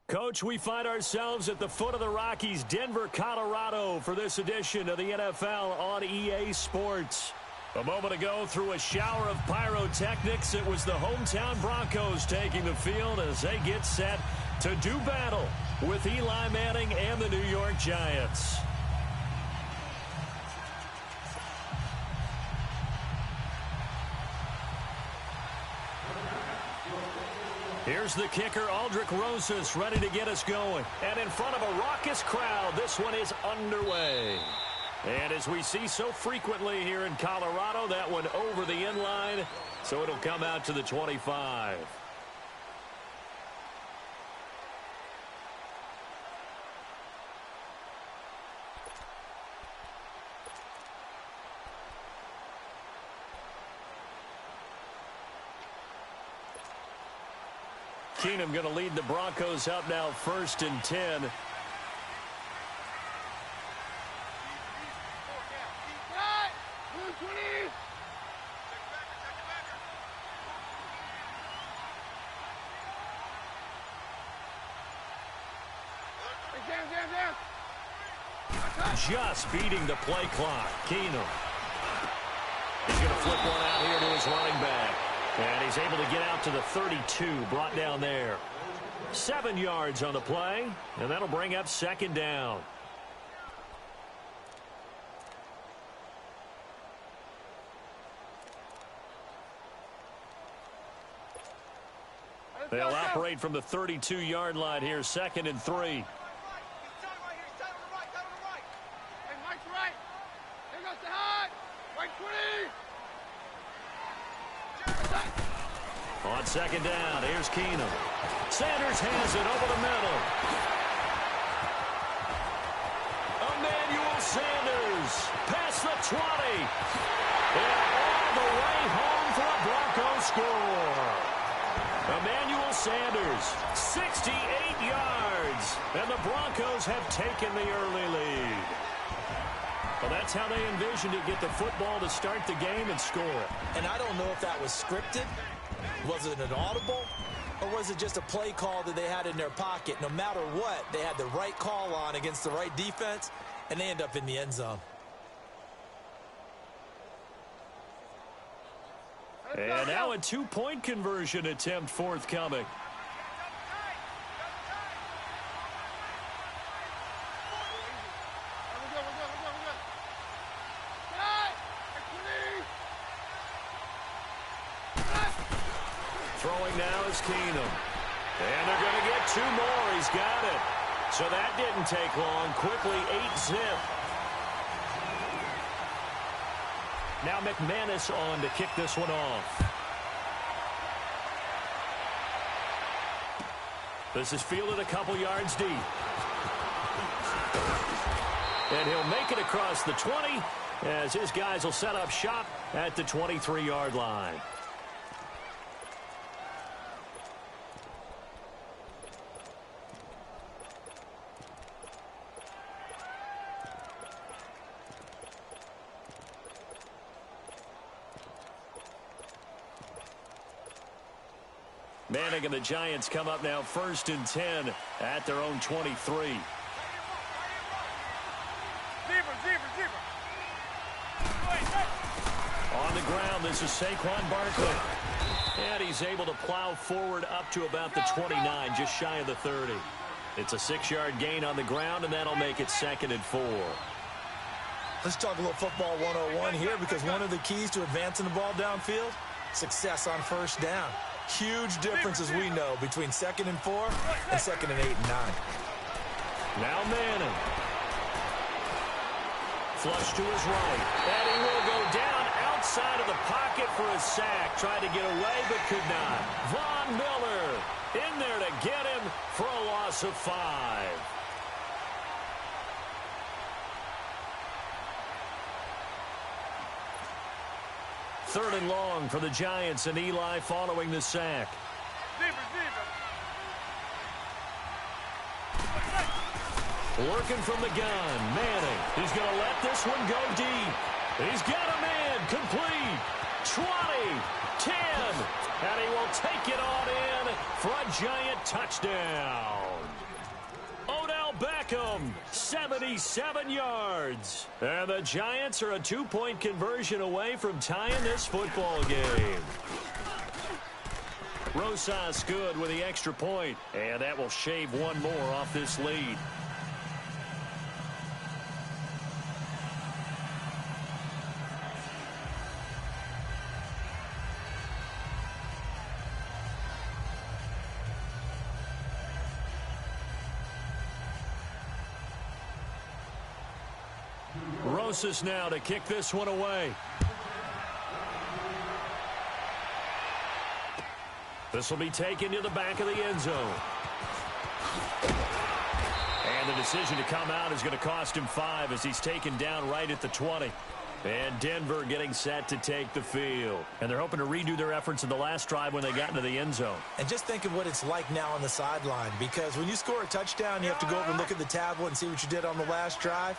Coach, we find ourselves at the foot of the Rockies, Denver, Colorado, for this edition of the NFL on EA Sports. A moment ago, through a shower of pyrotechnics, it was the hometown Broncos taking the field as they get set to do battle with Eli Manning and the New York Giants. Here's the kicker, Aldrich Rosas, ready to get us going. And in front of a raucous crowd, this one is underway. And as we see so frequently here in Colorado, that one over the end line, so it'll come out to the 25. Keenum going to lead the Broncos up now, 1st and 10. Just beating the play clock. Keenum. He's going to flip one out here to his running back. And he's able to get out to the 32, brought down there. 7 yards on the play, and that'll bring up 2nd down. They'll operate from the 32-yard line here, 2nd and 3. On 2nd down, here's Keenum. Sanders has it over the middle. Emmanuel Sanders past the 20. And all the way home for a Broncos score. Emmanuel Sanders, 68 yards. And the Broncos have taken the early lead. Well, that's how they envisioned it, get the football to start the game and score it. And I don't know if that was scripted. Was it an audible? Or was it just a play call that they had in their pocket? No matter what, they had the right call on against the right defense, and they end up in the end zone. And now a 2-point conversion attempt forthcoming. Throwing now is Keenum. And they're going to get 2 more. He's got it. So that didn't take long. Quickly, 8-zip. Now McManus on to kick this one off. This is fielded a couple yards deep. And he'll make it across the 20 as his guys will set up shop at the 23-yard line. Manning and the Giants come up now 1st and 10 at their own 23. On the ground, this is Saquon Barkley. And he's able to plow forward up to about the 29, just shy of the 30. It's a 6-yard gain on the ground, and that'll make it 2nd and 4. Let's talk a little football 101 here, because one of the keys to advancing the ball downfield, success on 1st down. Huge difference, as we know, between 2nd and 4 and 2nd and 8 and 9. Now Manning. Flush to his right. And he will go down outside of the pocket for a sack. Tried to get away, but could not. Von Miller in there to get him for a loss of 5. Third and long for the Giants, and Eli following the sack. Working from the gun, Manning. He's going to let this one go deep. He's got him in, complete. 20, 10, and he will take it on in for a giant touchdown. Odell Beckham, 77 yards. And the Giants are a 2-point conversion away from tying this football game. Rosas good with the extra point, and that will shave one more off this lead. Rosas now to kick this one away. This will be taken to the back of the end zone. And the decision to come out is going to cost him 5 as he's taken down right at the 20. And Denver getting set to take the field. And they're hoping to redo their efforts in the last drive when they got into the end zone. And just think of what it's like now on the sideline, because when you score a touchdown, you have to go over and look at the tablet and see what you did on the last drive.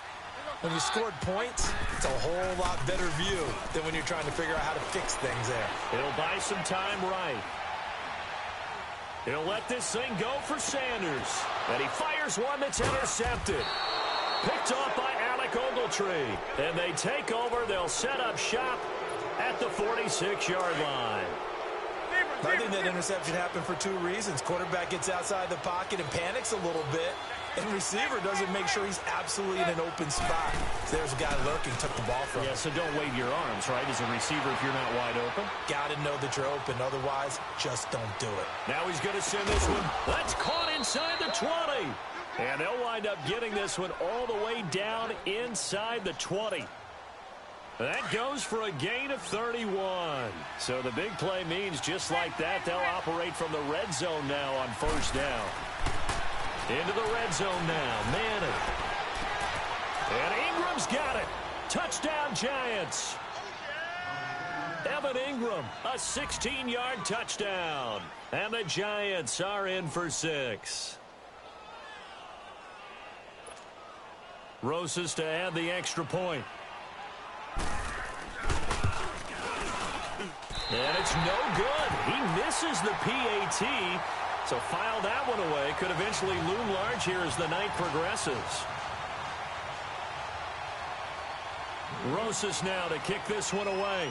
When you scored points, it's a whole lot better view than when you're trying to figure out how to fix things there. It'll buy some time right. He'll let this thing go for Sanders. And he fires one that's intercepted. Picked off by Alec Ogletree. And they take over. They'll set up shop at the 46-yard line. I think that interception happened for 2 reasons. Quarterback gets outside the pocket and panics a little bit. And receiver doesn't make sure he's absolutely in an open spot. So there's a guy lurking, took the ball from him. Yeah, so don't wave your arms, right, as a receiver if you're not wide open. Got to know that you're open. Otherwise, just don't do it. Now he's going to send this one. That's caught inside the 20. And they'll wind up getting this one all the way down inside the 20. That goes for a gain of 31. So the big play means just like that, they'll operate from the red zone now on first down. Into the red zone now, Madden. And Ingram's got it. Touchdown, Giants. Evan Ingram, a 16-yard touchdown. And the Giants are in for 6. Rosas to add the extra point. And it's no good. He misses the PAT. So file that one away. Could eventually loom large here as the night progresses. Rosas now to kick this one away.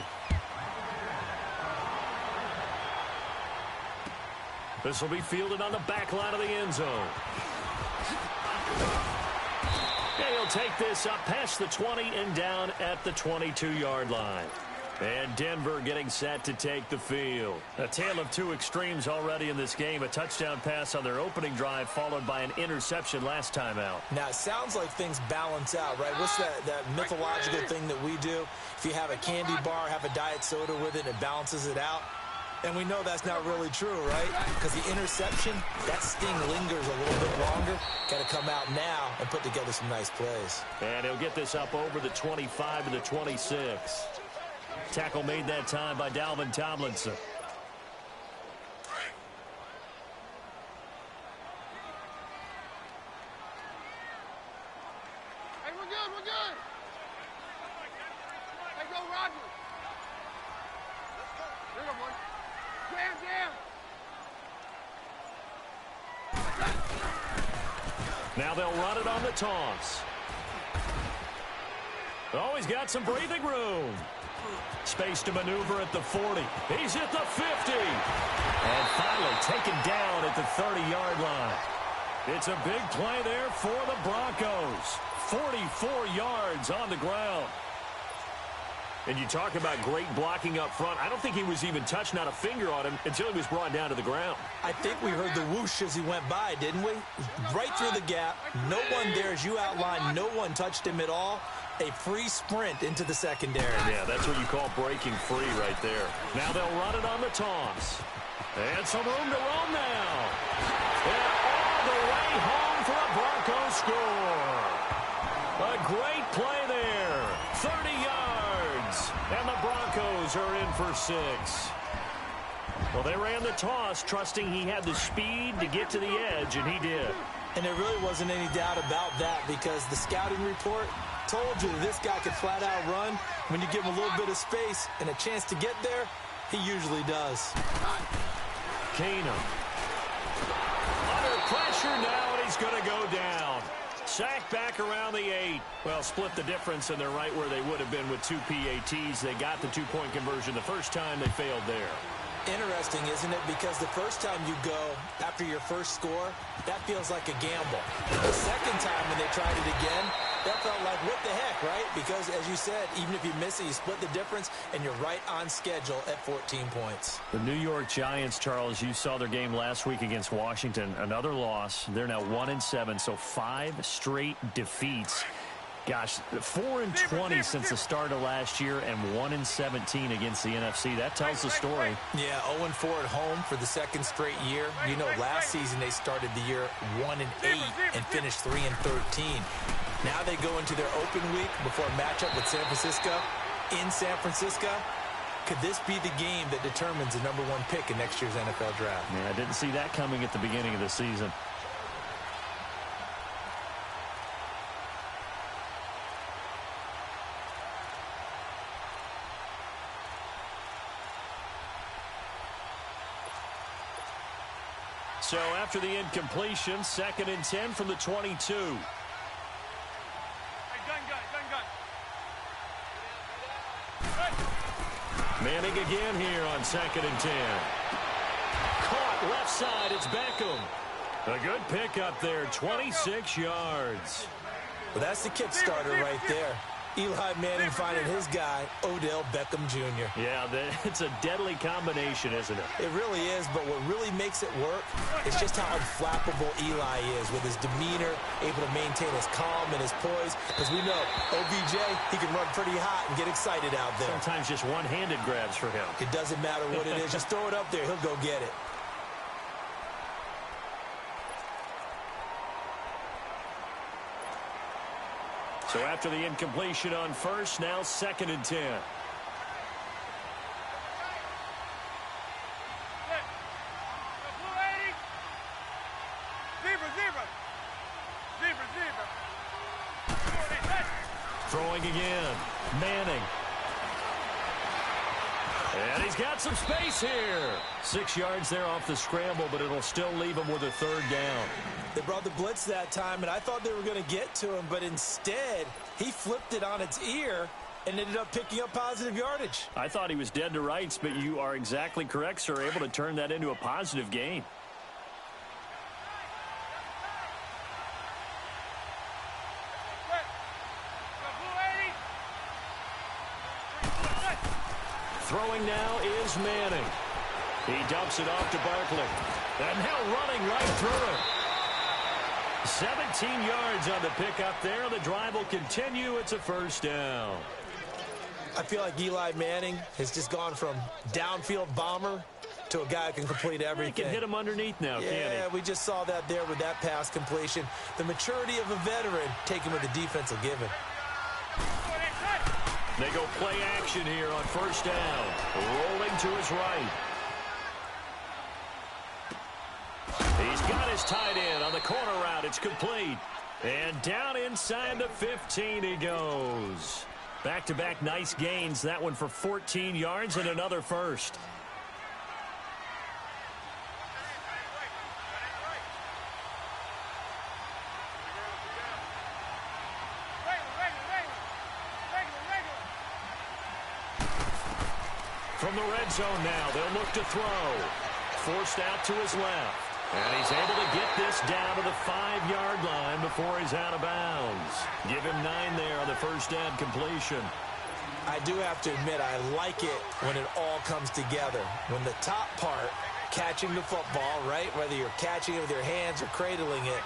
This will be fielded on the back line of the end zone. And he'll take this up past the 20 and down at the 22-yard line. And Denver getting set to take the field. A tale of 2 extremes already in this game. A touchdown pass on their opening drive followed by an interception last time out. Now, it sounds like things balance out, right? What's that mythological thing that we do? If you have a candy bar, have a diet soda with it, it balances it out. And we know that's not really true, right? Because the interception, that sting lingers a little bit longer. Got to come out now and put together some nice plays. And he'll get this up over the 25 to the 26. Tackle made that time by Dalvin Tomlinson. Hey, we're good, we're good. Hey, go, Roger. Here you go, boy. Jam, jam. Now they'll run it on the toss. Oh, he's got some breathing room. Space to maneuver at the 40. He's at the 50. And finally taken down at the 30-yard line. It's a big play there for the Broncos. 44 yards on the ground. And you talk about great blocking up front. I don't think he was even touched, not a finger on him, until he was brought down to the ground. I think we heard the whoosh as he went by, didn't we? Right through the gap. No one there, as you outlined, no one touched him at all. A free sprint into the secondary. Yeah, that's what you call breaking free right there. Now they'll run it on the toss. And some room to roam now. And all the way home for a Broncos score. A great play there. 30 yards. And the Broncos are in for 6. Well, they ran the toss, trusting he had the speed to get to the edge, and he did. And there really wasn't any doubt about that because the scouting report told you that this guy could flat out run. When you give him a little bit of space and a chance to get there, he usually does. Keenum. Under pressure now, and he's going to go down. Sack back around the 8. Well, split the difference, and they're right where they would have been with 2 PATs. They got the 2-point conversion the first time. They failed there. Interesting, isn't it? Because the first time you go after your first score, that feels like a gamble. The second time when they tried it again, that felt like, what the heck, right? Because, as you said, even if you miss it, you split the difference, and you're right on schedule at 14 points. The New York Giants, Charles, you saw their game last week against Washington. Another loss. They're now 1-7, so 5 straight defeats. Gosh, 4-20 since the start of last year and 1-17 against the NFC. That tells the story. Yeah, 0-4 at home for the second straight year. You know, last season they started the year 1-8 and finished 3-13. Now they go into their open week before a matchup with San Francisco. In San Francisco, could this be the game that determines the #1 pick in next year's NFL draft? Yeah, I didn't see that coming at the beginning of the season. So after the incompletion, 2nd and 10 from the 22. Manning again here on 2nd and 10. Caught left side, it's Beckham. A good pickup there, 26 yards. Well, that's the kick starter right there. Eli Manning finding his guy, Odell Beckham Jr. Yeah, it's a deadly combination, isn't it? It really is, but what really makes it work is just how unflappable Eli is with his demeanor, able to maintain his calm and his poise. As we know, OBJ, he can run pretty hot and get excited out there. Sometimes just one-handed grabs for him. It doesn't matter what it is. Just throw it up there. He'll go get it. So after the incompletion on first, now 2nd and 10. Throwing again. Manning. And he's got some space here. 6 yards there off the scramble, but it'll still leave him with a 3rd down. They brought the blitz that time, and I thought they were going to get to him, but instead, he flipped it on its ear and ended up picking up positive yardage. I thought he was dead to rights, but you are exactly correct, sir. Able to turn that into a positive gain. Throwing now is Manning. He dumps it off to Barkley. And now running right through it. 17 yards on the pickup there. The drive will continue. It's a 1st down. I feel like Eli Manning has just gone from downfield bomber to a guy who can complete everything. He can hit him underneath now, can't he? Yeah, we just saw that there with that pass completion. The maturity of a veteran taken with the defense will give him. They go play action here on 1st down. Rolling to his right. He's got his tight end on the corner route. It's complete. And down inside the 15 he goes. Back-to-back nice gains. That one for 14 yards and another 1st. From the red zone now, they'll look to throw. Forced out to his left. And he's able to get this down to the 5-yard line before he's out of bounds. Give him 9 there on the 1st down completion. I do have to admit, I like it when it all comes together. When the top part, catching the football, right, whether you're catching it with your hands or cradling it,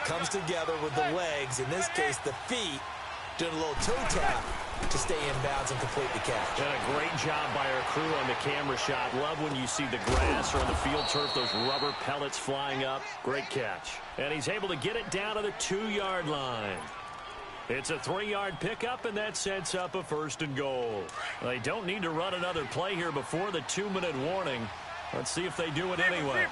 comes together with the legs, in this case the feet, doing a little toe tap to stay in bounds and complete the catch. And a great job by our crew on the camera shot. Love when you see the grass or on the field turf, those rubber pellets flying up. Great catch. And he's able to get it down to the 2-yard line. It's a 3-yard pickup, and that sets up a 1st and goal. They don't need to run another play here before the 2-minute warning. Let's see if they do it anyway.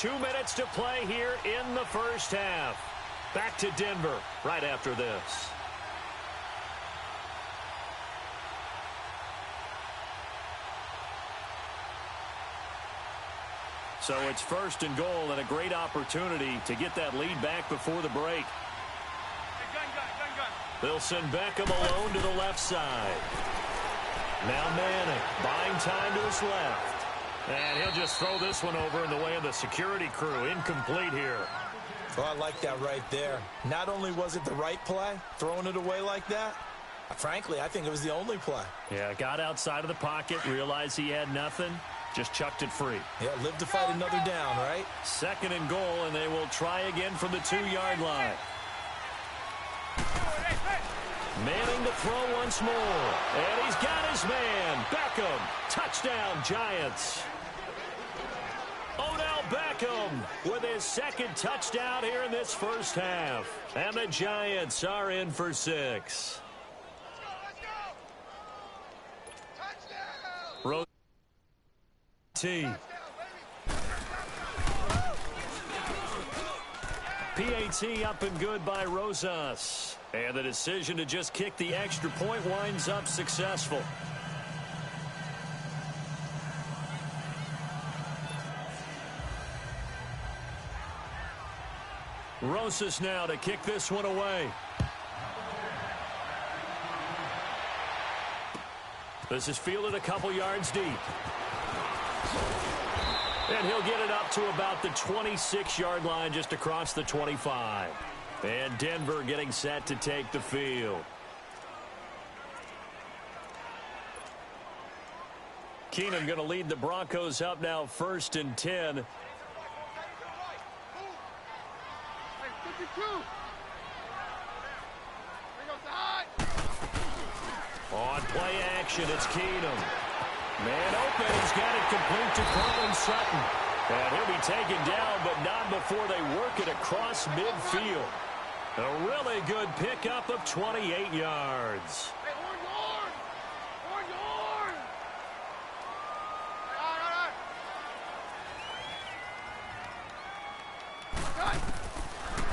2 minutes to play here in the first half. Back to Denver right after this. So it's 1st and goal and a great opportunity to get that lead back before the break. They'll send Beckham alone to the left side. Now Manning buying time to his left. And he'll just throw this one over in the way of the security crew. Incomplete here. Well, I like that right there. Not only was it the right play, throwing it away like that, frankly, I think it was the only play. Yeah, got outside of the pocket, realized he had nothing, just chucked it free. Yeah, live to fight another down, right? 2nd and goal, and they will try again from the 2-yard line. Manning to throw once more. And he's got his man. Beckham. Touchdown, Giants. Odell Beckham with his 2nd touchdown here in this first half. And the Giants are in for 6. Rose T. PAT up and good by Rosas. And the decision to just kick the extra point winds up successful. Rosas now to kick this one away. This is fielded a couple yards deep. And he'll get it up to about the 26-yard line just across the 25. And Denver getting set to take the field. Keenum going to lead the Broncos up now 1st and 10. On play action, it's Keenum. Man open, he's got it complete to Cortland Sutton. And he'll be taken down, but not before they work it across midfield. A really good pickup of 28 yards.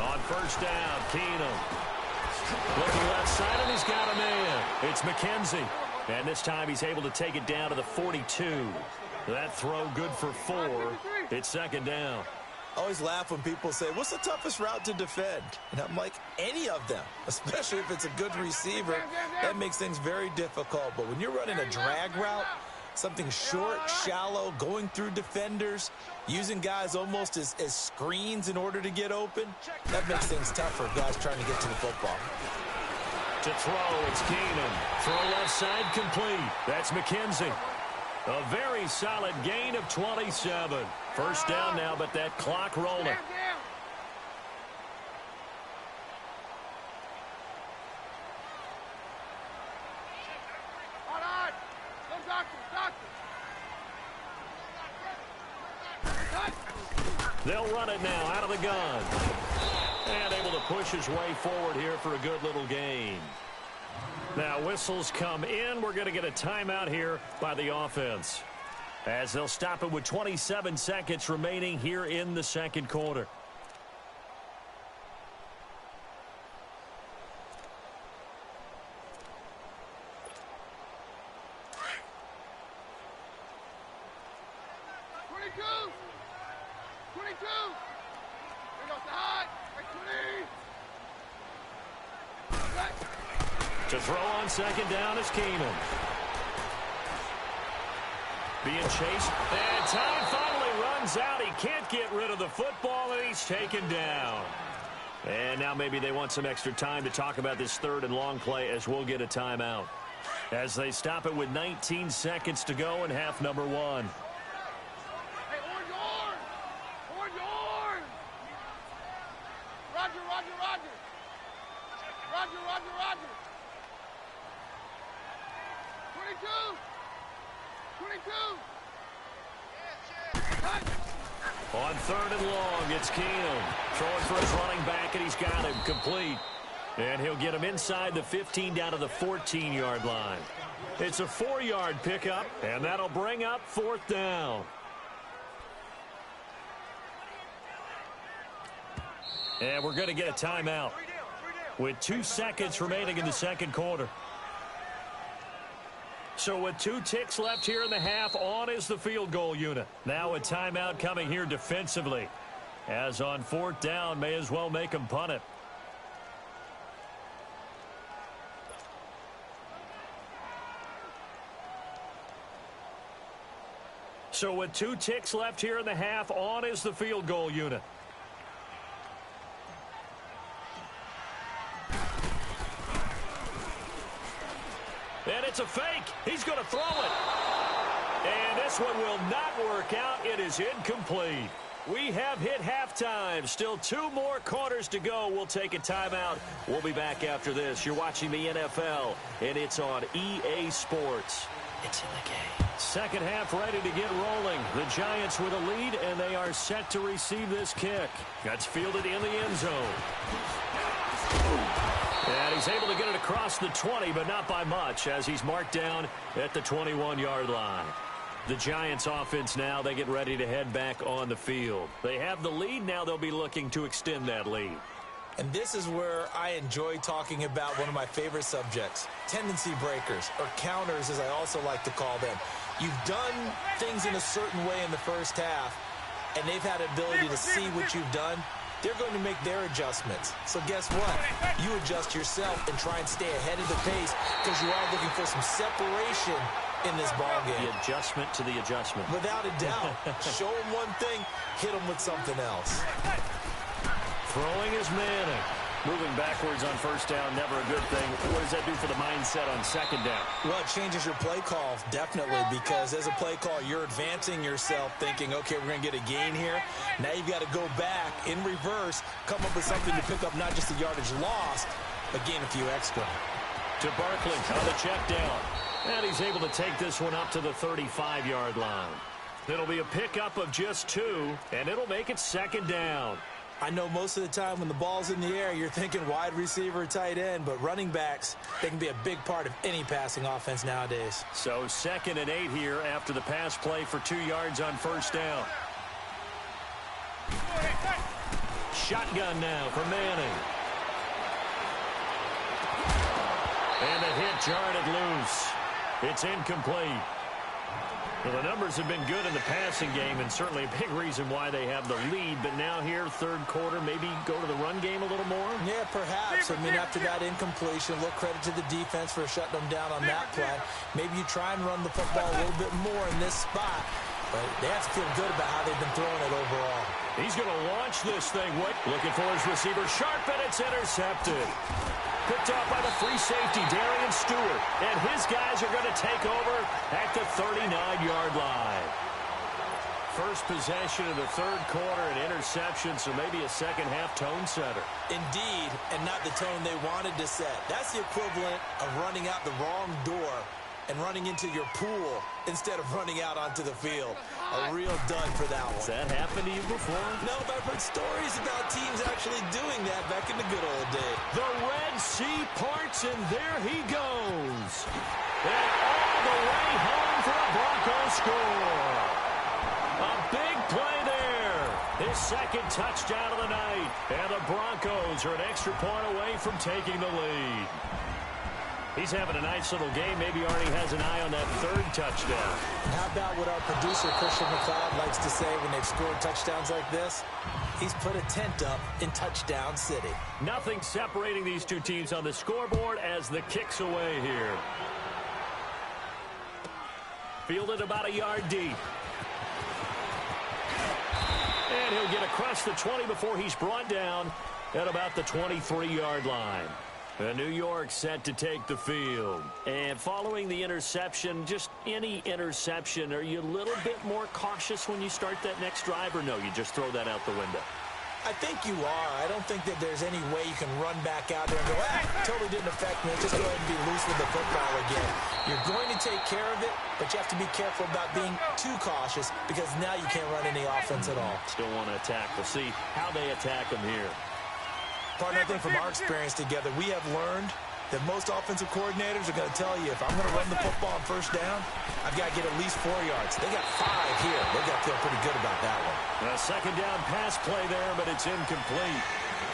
On 1st down, Keenum. Looking left side, and he's got a man. It's McKenzie. And this time he's able to take it down to the 42. That throw good for 4. It's 2nd down. I always laugh when people say, what's the toughest route to defend? And I'm like, any of them, especially if it's a good receiver. That makes things very difficult. But when you're running a drag route, something short, shallow, going through defenders, using guys almost as screens in order to get open, that makes things tough for guys trying to get to the football. To throw, it's Keenum. Throw left side complete. That's McKenzie. A very solid gain of 27. 1st down now, but that clock rolling. They'll run it now out of the gun. And able to push his way forward here for a good little gain. Now whistles come in. We're going to get a timeout here by the offense, as they'll stop it with 27 seconds remaining here in the 2nd quarter. To throw on 2nd down is Keenum. Being chased. And time finally runs out. He can't get rid of the football, and he's taken down. And now maybe they want some extra time to talk about this 3rd and long play, as we'll get a timeout, as they stop it with 19 seconds to go in half number 1. On 3rd and long, it's Keenum. Throwing for his running back, and he's got him complete. And he'll get him inside the 15 down to the 14-yard line. It's a 4-yard pickup, and that'll bring up 4th down. And we're going to get a timeout with 2 seconds remaining in the second quarter. So with 2 ticks left here in the half, on is the field goal unit. Now a timeout coming here defensively. As on 4th down, may as well make them punt it. So with 2 ticks left here in the half, on is the field goal unit. And it's a fake. He's going to throw it. And this one will not work out. It is incomplete. We have hit halftime. Still 2 more quarters to go. We'll take a timeout. We'll be back after this. You're watching the NFL, and it's on EA Sports. It's in the game. Second half ready to get rolling. The Giants with a lead, and they are set to receive this kick. That's fielded in the end zone. And he's able to get it across the 20, but not by much, as he's marked down at the 21-yard line. The Giants offense now, they get ready to head back on the field. They have the lead. Now they'll be looking to extend that lead. And this is where I enjoy talking about one of my favorite subjects, tendency breakers, or counters as I also like to call them. You've done things in a certain way in the first half, and they've had an ability to see what you've done. They're going to make their adjustments. So guess what? You adjust yourself and try and stay ahead of the pace because you are looking for some separation in this ball game. The adjustment to the adjustment. Without a doubt. Show them one thing, hit them with something else. Throwing is Manning. Moving backwards on first down, never a good thing. What does that do for the mindset on second down? Well, it changes your play call, definitely, because as a play call, you're advancing yourself thinking, okay, we're going to get a gain here. Now you've got to go back in reverse, come up with something to pick up not just the yardage lost, but gain a few extra. To Barkley on the check down. And he's able to take this one up to the 35-yard line. It'll be a pickup of just 2, and it'll make it second down. I know most of the time when the ball's in the air, you're thinking wide receiver, tight end, but running backs, they can be a big part of any passing offense nowadays. So 2nd and 8 here after the pass play for 2 yards on first down. Shotgun now for Manning. And the hit jarred it loose. It's incomplete. Well, the numbers have been good in the passing game, and certainly a big reason why they have the lead. But now here, third quarter, maybe go to the run game a little more? Yeah, perhaps. I mean, after that incompletion, a little credit to the defense for shutting them down on that play. Maybe you try and run the football a little bit more in this spot. But they have to feel good about how they've been throwing it overall. He's going to launch this thing. Looking for his receiver. Sharp, and it's intercepted. Picked off by the free safety, Darian Stewart. And his guys are going to take over at the 39-yard line. First possession of the third quarter, an interception, so maybe a second-half tone setter. Indeed, and not the tone they wanted to set. That's the equivalent of running out the wrong door and running into your pool instead of running out onto the field. A real dud for that one. Has that happened to you before? No, but I've heard stories about teams actually doing that back in the good old days. The Red Sea parts, and there he goes. And all the way home for a Broncos score. A big play there. His second touchdown of the night. And the Broncos are an extra point away from taking the lead. He's having a nice little game. Maybe already has an eye on that third touchdown. And how about what our producer, Christian McLeod, likes to say when they've scored touchdowns like this? He's put a tent up in Touchdown City. Nothing separating these two teams on the scoreboard as the kick's away here. Fielded about a yard deep. And he'll get across the 20 before he's brought down at about the 23-yard line. New York set to take the field. And following the interception, just any interception, are you a little bit more cautious when you start that next drive, or no, you just throw that out the window? I think you are. I don't think that there's any way you can run back out there and go, totally didn't affect me. Just go ahead and be loose with the football again. You're going to take care of it, but you have to be careful about being too cautious because now you can't run any offense at all. Still want to attack. We'll see how they attack them here. Partner, I think from our experience together, we have learned that most offensive coordinators are going to tell you, if I'm going to run the football on first down, I've got to get at least 4 yards. They got 5 here. They've got to feel pretty good about that one. A second down pass play there, but it's incomplete.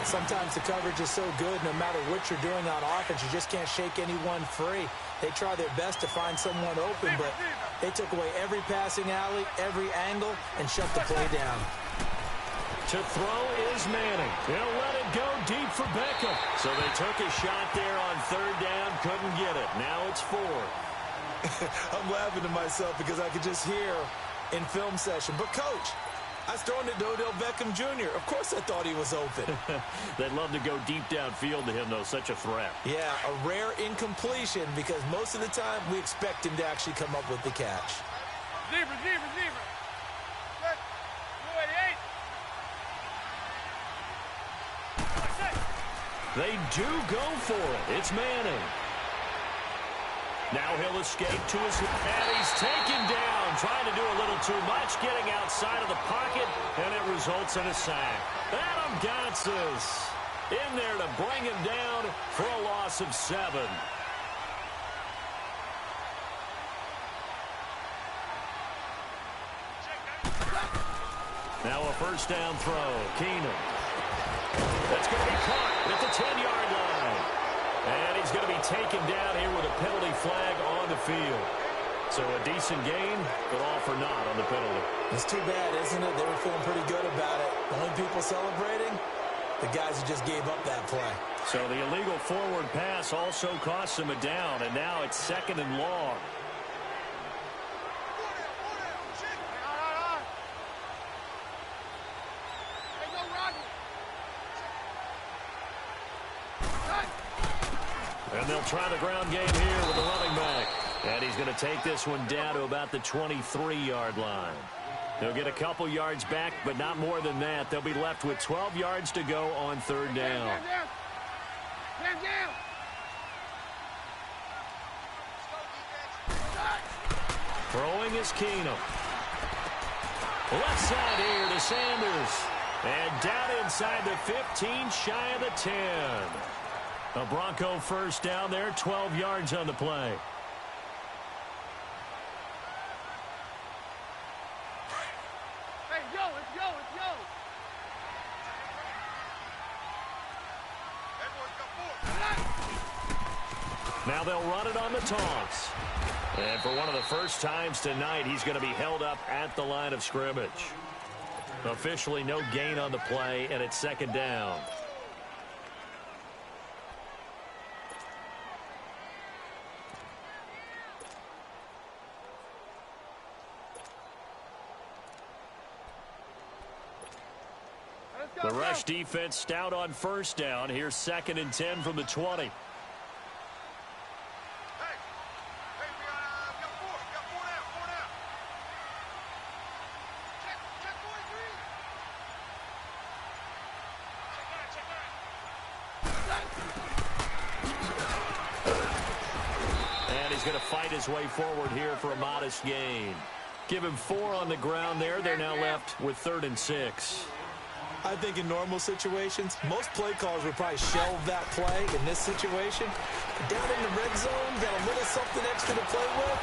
Sometimes the coverage is so good, no matter what you're doing on offense, you just can't shake anyone free. They try their best to find someone open, but they took away every passing alley, every angle, and shut the play down. To throw is Manning. He'll let it go deep for Beckham. So they took a shot there on third down, couldn't get it. Now it's 4. I'm laughing to myself because I could just hear in film session, but coach, I was throwing it to Odell Beckham Jr. Of course I thought he was open. They'd love to go deep downfield to him, though, such a threat. Yeah, a rare incompletion because most of the time we expect him to actually come up with the catch. Receiver. Set. 288. They do go for it. It's Manning. Now he'll escape to his... And he's taken down, trying to do a little too much, getting outside of the pocket, and it results in a sack. Adam Gotsis in there to bring him down for a loss of 7. Now a first down throw. Keenum. That's going to be caught at the 10-yard line. And he's going to be taken down here with a penalty flag on the field. So a decent gain, but all for naught on the penalty. It's too bad, isn't it? They were feeling pretty good about it. The only people celebrating, the guys who just gave up that play. So the illegal forward pass also costs him a down, and now it's 2nd and long. Hey, go, Rodgers. And they'll try the ground game here with the running back. And he's going to take this one down to about the 23-yard line. They'll get a couple yards back, but not more than that. They'll be left with 12 yards to go on third down. Down. Throwing is Keenum. Left side here to Sanders. And down inside the 15, shy of the 10. A Bronco first down there, 12 yards on the play. Hey, it's yo. Now they'll run it on the toss. And for one of the first times tonight, he's going to be held up at the line of scrimmage. Officially no gain on the play, and it's 2nd down. The rush defense stout on first down. Here's 2nd and 10 from the 20. Going to fight his way forward here for a modest gain. Give him 4 on the ground there. They're now left with 3rd and 6. I think in normal situations, most play callers would probably shelve that play in this situation. Down in the red zone, got a little something extra to play with.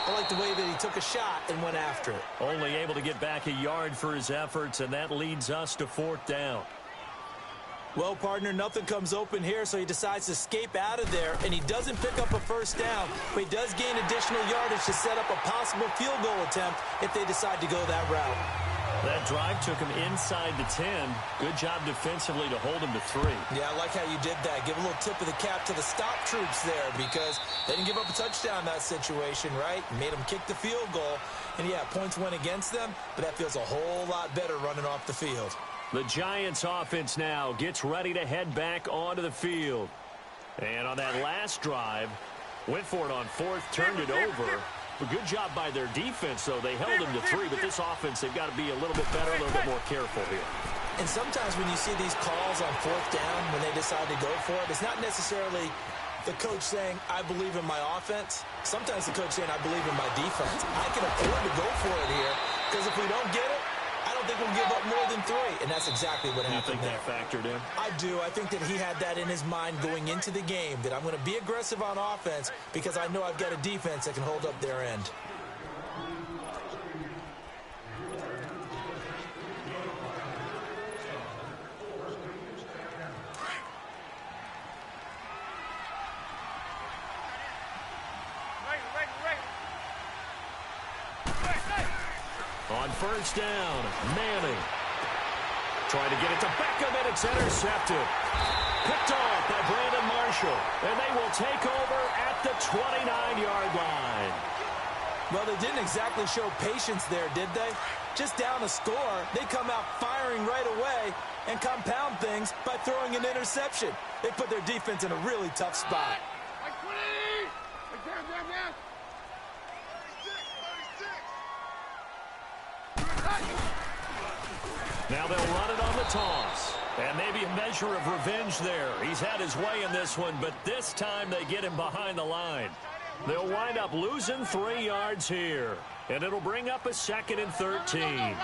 I like the way that he took a shot and went after it. Only able to get back a yard for his efforts, and that leads us to 4th down. Well, partner, nothing comes open here, so he decides to escape out of there, and he doesn't pick up a first down, but he does gain additional yardage to set up a possible field goal attempt if they decide to go that route. That drive took him inside the 10. Good job defensively to hold him to 3. Yeah, I like how you did that. Give a little tip of the cap to the stop troops there because they didn't give up a touchdown in that situation, right? Made them kick the field goal, and yeah, points went against them, but that feels a whole lot better running off the field. The Giants offense now gets ready to head back onto the field. And on that last drive, went for it on 4th, turned it over. A good job by their defense, though. They held him to 3, but this offense, they've got to be a little bit better, a little bit more careful here. And sometimes when you see these calls on 4th down, when they decide to go for it, it's not necessarily the coach saying, I believe in my offense. Sometimes the coach saying, I believe in my defense. I can afford to go for it here because if we don't get it, I don't think we'll give up more than 3, and that's exactly what happened there. You think that factored in? I do. I think that he had that in his mind going into the game, that I'm going to be aggressive on offense because I know I've got a defense that can hold up their end. On first down, Manning. Trying to get it to Beckham, and it's intercepted. Picked off by Brandon Marshall. And they will take over at the 29-yard line. Well, they didn't exactly show patience there, did they? Just down a score, they come out firing right away and compound things by throwing an interception. They put their defense in a really tough spot. Now they'll run it on the toss. And maybe a measure of revenge there. He's had his way in this one, but this time they get him behind the line. They'll wind up losing 3 yards here. And it'll bring up a 2nd and 13.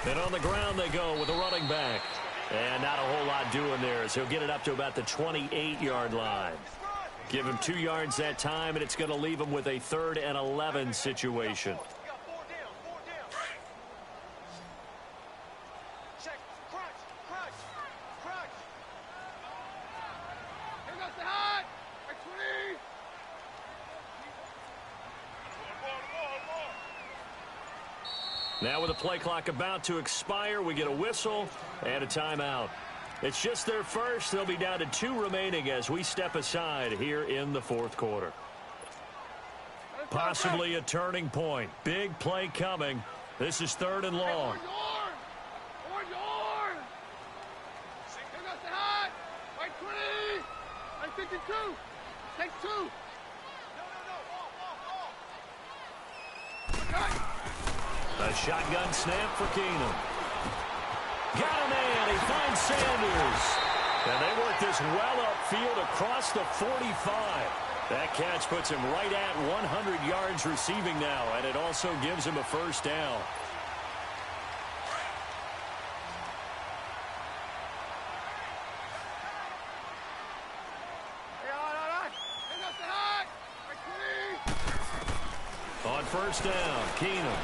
And on the ground they go with a running back. And not a whole lot doing there as he'll get it up to about the 28-yard line. Give him 2 yards that time, and it's going to leave him with a 3rd and 11 situation. Now with the play clock about to expire, we get a whistle and a timeout. It's just their first. They'll be down to 2 remaining as we step aside here in the 4th quarter. Possibly a turning point. Big play coming. This is 3rd and long. Take 2. A shotgun snap for Keenum. Got a man. He finds Sanders. And they work this well upfield across the 45. That catch puts him right at 100 yards receiving now, and it also gives him a 1st down. On first down, Keenum.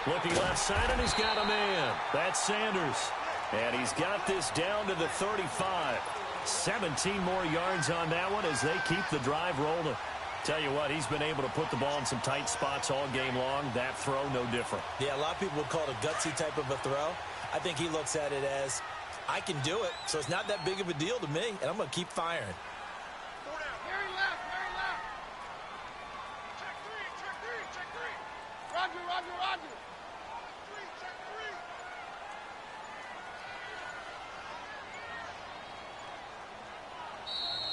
Looking left side, and he's got a man. That's Sanders. And he's got this down to the 35. 17 more yards on that one as they keep the drive rolling. Tell you what, he's been able to put the ball in some tight spots all game long. That throw, no different. Yeah, a lot of people would call it a gutsy type of a throw. I think he looks at it as, I can do it, so it's not that big of a deal to me, and I'm going to keep firing. Very left. Check 3. Roger.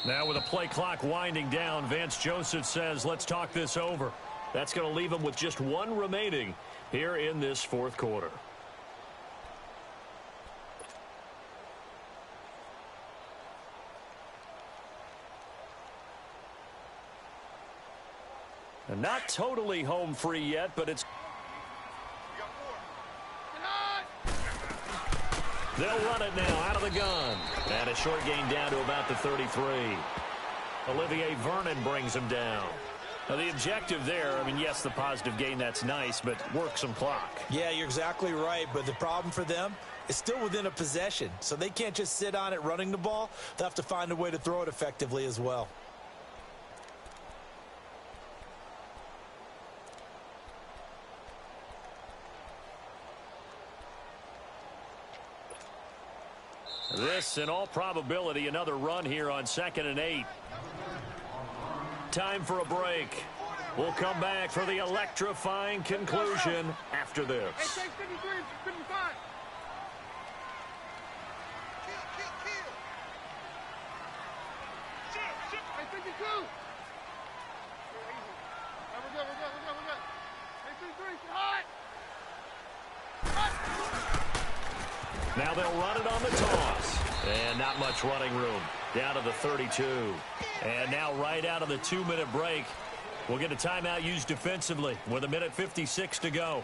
Now with the play clock winding down, Vance Joseph says, let's talk this over. That's going to leave him with just 1 remaining here in this 4th quarter. And not totally home free yet, but it's... They'll run it now out of the gun. And a short gain down to about the 33. Olivier Vernon brings him down. Now the objective there, I mean, yes, the positive gain, that's nice, but work some clock. Yeah, you're exactly right, but the problem for them is still within a possession. So they can't just sit on it running the ball. They'll have to find a way to throw it effectively as well. This, in all probability, another run here on 2nd and 8. Time for a break. We'll come back for the electrifying conclusion after this. Hey, take 53, 55. Hey, 52. We're good. Hey, 53, hot. Now they'll run it on the toss. And not much running room. Down to the 32. And now right out of the 2-minute break, we'll get a timeout used defensively with 1:56 to go.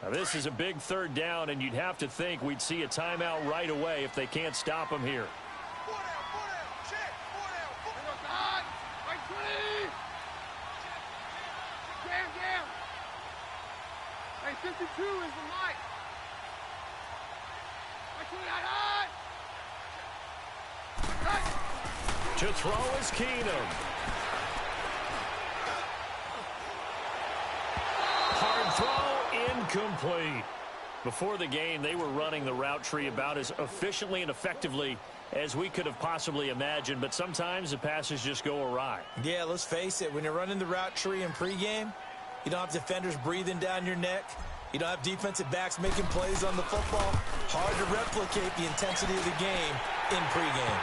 Now this is a big 3rd down, and you'd have to think we'd see a timeout right away if they can't stop them here. 52 is the mic. Actually, high. To throw is Keenum. Hard throw, incomplete. Before the game, they were running the route tree about as efficiently and effectively as we could have possibly imagined, but sometimes the passes just go awry. Yeah, let's face it, when you're running the route tree in pregame, you don't have defenders breathing down your neck. You don't have defensive backs making plays on the football. Hard to replicate the intensity of the game in pregame.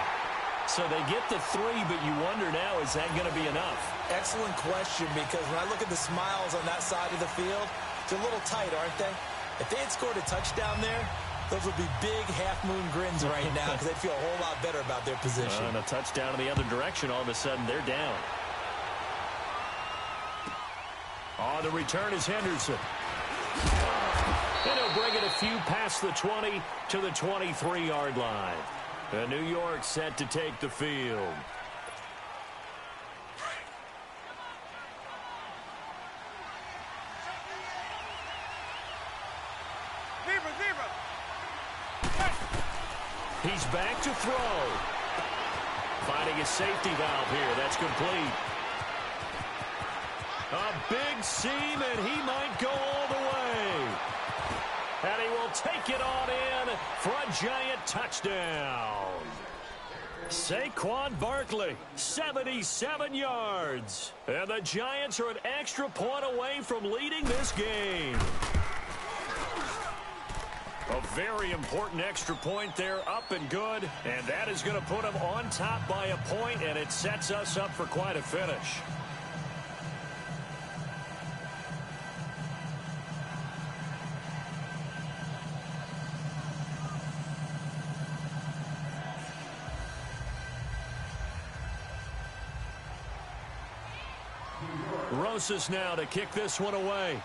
So they get the 3, but you wonder now, is that going to be enough? Excellent question, because when I look at the smiles on that side of the field, they're a little tight, aren't they? If they had scored a touchdown there, those would be big half-moon grins right now because they'd feel a whole lot better about their position. And a touchdown in the other direction, all of a sudden they're down. On the return is Henderson. And he'll bring it a few past the 20 to the 23-yard line. And New York set to take the field. He's back to throw. Finding a safety valve here. That's complete. A big seam, and he might go all the way. And he will take it on in for a giant touchdown. Saquon Barkley, 77 yards. And the Giants are an extra point away from leading this game. A very important extra point there, up and good. And that is going to put them on top by a point, and it sets us up for quite a finish. Rosas now to kick this one away.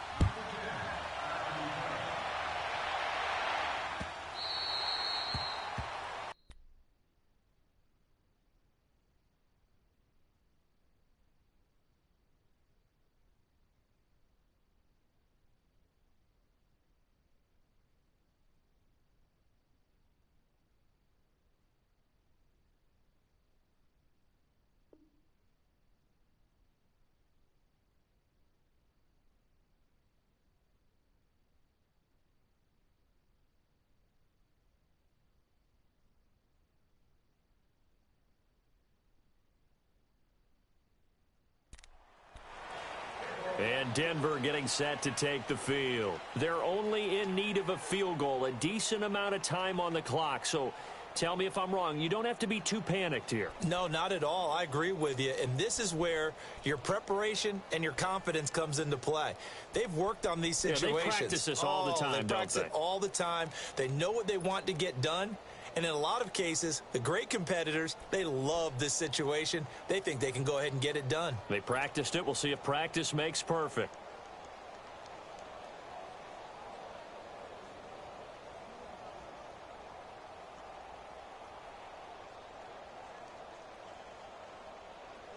And Denver getting set to take the field. They're only in need of a field goal, a decent amount of time on the clock. So tell me if I'm wrong. You don't have to be too panicked here. No, not at all. I agree with you. And this is where your preparation and your confidence comes into play. They've worked on these situations. They practice this all the time, They practice it all the time. They know what they want to get done. And in a lot of cases, the great competitors, they love this situation. They think they can go ahead and get it done. They practiced it. We'll see if practice makes perfect.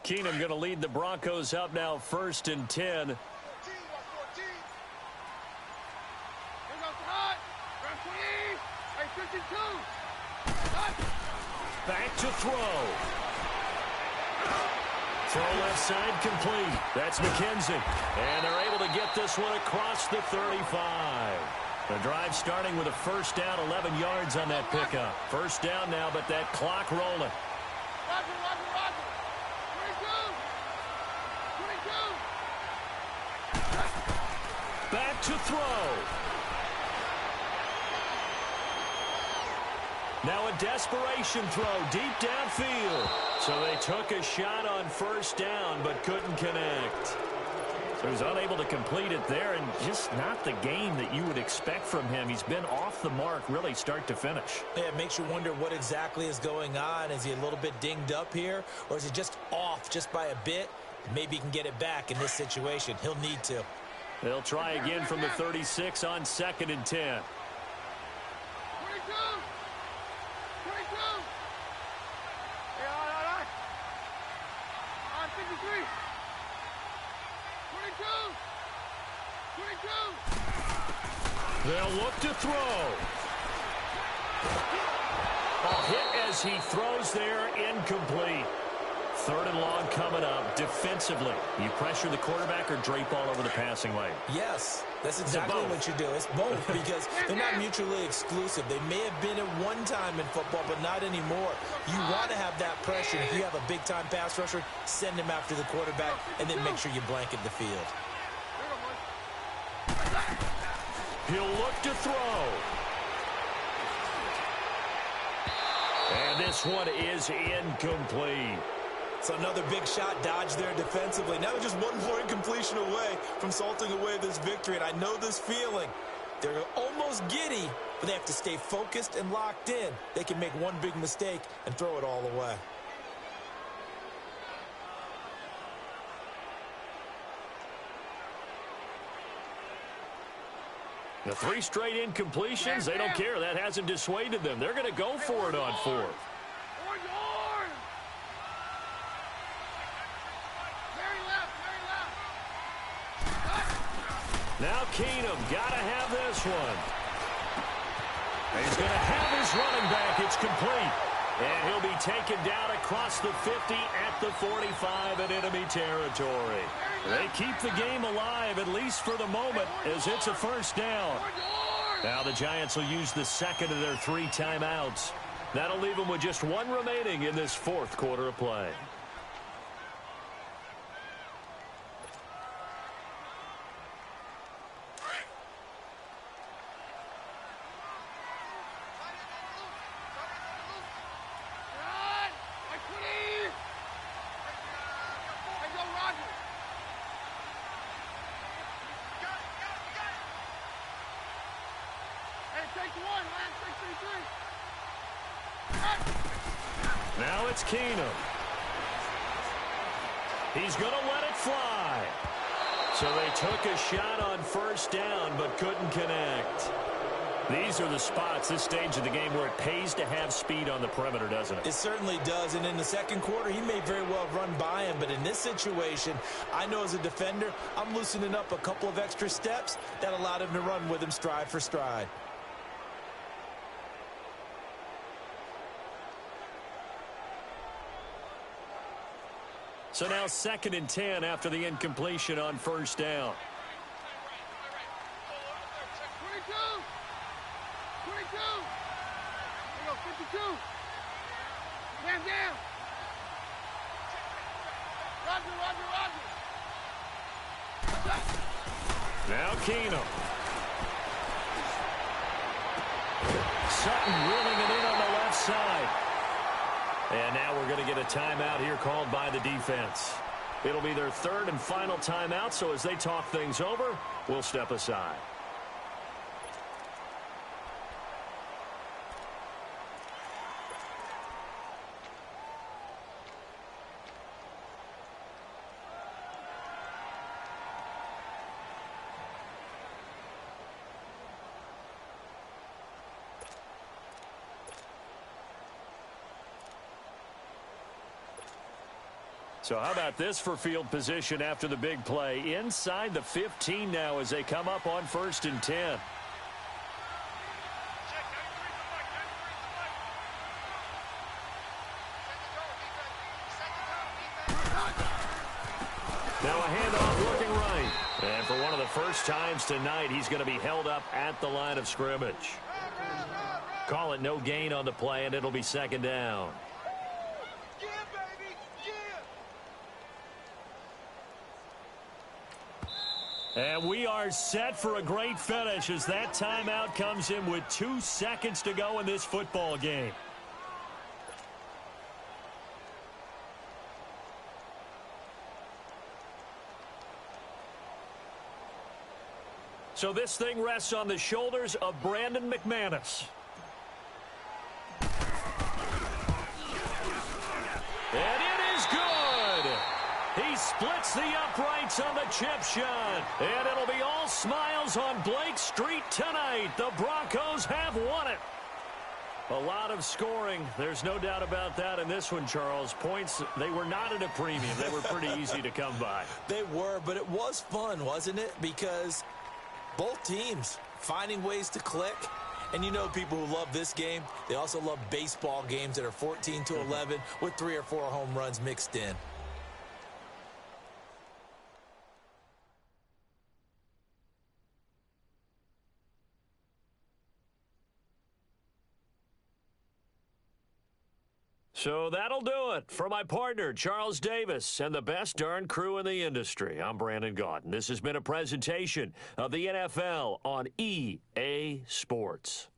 Keenum going to lead the Broncos up now, 1st and 10. Back to throw. Throw left side complete. That's McKenzie. And they're able to get this one across the 35. The drive starting with a first down, 11 yards on that pickup. First down now, but that clock rolling. Roger. 22. Back to throw. Now a desperation throw deep downfield. So they took a shot on first down but couldn't connect. So he's unable to complete it there, and just not the game that you would expect from him. He's been off the mark really start to finish. Yeah, it makes you wonder what exactly is going on. Is he a little bit dinged up here, or is he just off just by a bit? Maybe he can get it back in this situation. He'll need to. They'll try again from the 36 on 2nd and 10. 22. Hey, all right. On 53. 22. They'll look to throw. A hit as he throws there, incomplete. 3rd and long coming up. Defensively, you pressure the quarterback or drape all over the passing lane? Yes, that's exactly what you do. It's both because they're not mutually exclusive. They may have been at one time in football, but not anymore. You want to have that pressure. If you have a big-time pass rusher, send him after the quarterback, and then make sure you blanket the field. He'll look to throw. And this one is incomplete. So another big shot dodged there defensively. Now they're just one more incompletion away from salting away this victory. And I know this feeling. They're almost giddy, but they have to stay focused and locked in. They can make one big mistake and throw it all away. The 3 straight incompletions, they don't care. That hasn't dissuaded them. They're going to go for it on 4th. Now Keenum, got to have this one. He's going to have his running back. It's complete. And he'll be taken down across the 50 at the 45 in enemy territory. They keep the game alive, at least for the moment, as it's a 1st down. Now the Giants will use the 2nd of their 3 timeouts. That'll leave them with just 1 remaining in this 4th quarter of play. Now it's Keenum. He's going to let it fly. So they took a shot on 1st down but couldn't connect. These are the spots, this stage of the game, where it pays to have speed on the perimeter, doesn't it? It certainly does, and in the 2nd quarter, he may very well run by him, but in this situation, I know as a defender, I'm loosening up a couple of extra steps that allowed him to run with him stride for stride. So now 2nd and 10 after the incompletion on 1st down. 22. 22. There you go, 52. Man down. Roger. Now Keenum. Sutton wheeling it in on the left side. And now we're going to get a timeout here called by the defense. It'll be their 3rd and final timeout, so as they talk things over, we'll step aside. So how about this for field position after the big play? Inside the 15 now as they come up on 1st and 10. Now a handoff looking right. And for one of the first times tonight, he's going to be held up at the line of scrimmage. Call it no gain on the play, and it'll be 2nd down. And we are set for a great finish as that timeout comes in with 2 seconds to go in this football game. So this thing rests on the shoulders of Brandon McManus. And it is good. He splits the uprights on the chip shot. And it'll be all smiles on Blake Street tonight. The Broncos have won it. A lot of scoring. There's no doubt about that in this one, Charles. Points, they were not at a premium. They were pretty easy to come by. They were, but it was fun, wasn't it? Because both teams finding ways to click. And you know people who love this game, they also love baseball games that are 14-11 with 3 or 4 home runs mixed in. So that'll do it. For my partner, Charles Davis, and the best darn crew in the industry, I'm Brandon Gaudin. This has been a presentation of the NFL on EA Sports.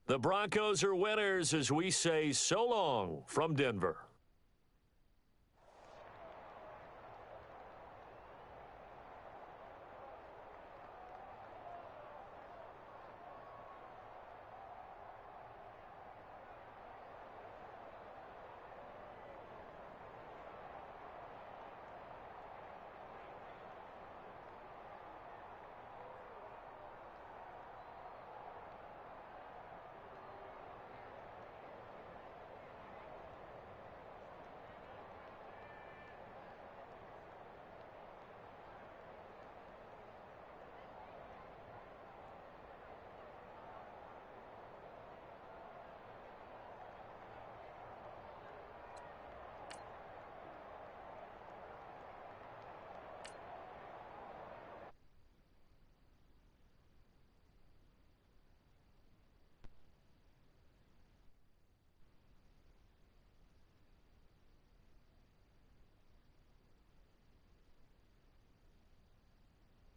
The Broncos are winners as we say so long from Denver.